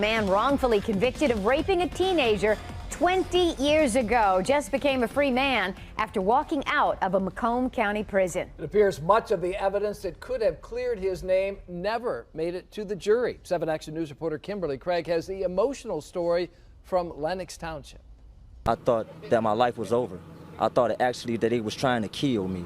Man wrongfully convicted of raping a teenager 20 years ago just became a free man after walking out of a Macomb County prison. It appears much of the evidence that could have cleared his name never made it to the jury. 7 Action News reporter Kimberly Craig has the emotional story from Lenox Township. I thought that my life was over. I thought that he was trying to kill me.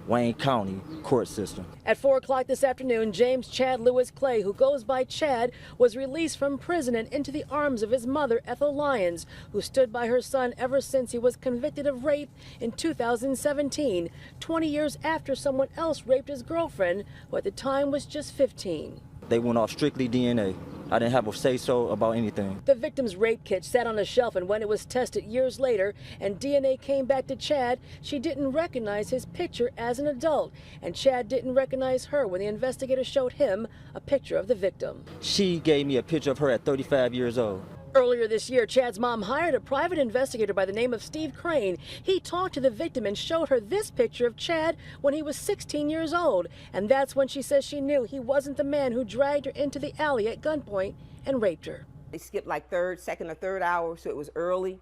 Wayne County court system. At 4 o'clock this afternoon, James Chad Lewis Clay, who goes by Chad, was released from prison and into the arms of his mother, Ethel Lyons, who stood by her son ever since he was convicted of rape in 2017, 20 years after someone else raped his girlfriend, who at the time was just 15. They went off strictly DNA. I didn't have a say-so about anything. The victim's rape kit sat on a shelf, and when it was tested years later and DNA came back to Chad, she didn't recognize his picture as an adult, and Chad didn't recognize her when the investigator showed him a picture of the victim. She gave me a picture of her at 35 years old. Earlier this year, Chad's mom hired a private investigator by the name of Steve Crane. He talked to the victim and showed her this picture of Chad when he was 16 years old. And that's when she says she knew he wasn't the man who dragged her into the alley at gunpoint and raped her. They skipped like second or third hour, so it was early.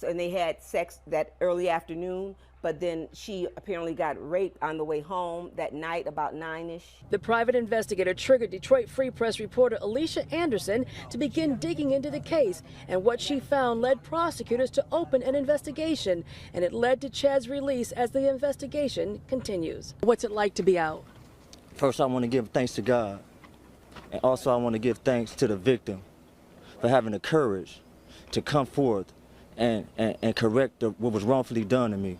And they had sex that early afternoon, but then she apparently got raped on the way home that night about 9-ish. The private investigator triggered Detroit Free Press reporter Alicia Anderson to begin digging into the case, and what she found led prosecutors to open an investigation, and it led to Chad's release as the investigation continues. What's it like to be out? First, I want to give thanks to God, and also I want to give thanks to the victim for having the courage to come forth and correct what was wrongfully done to me.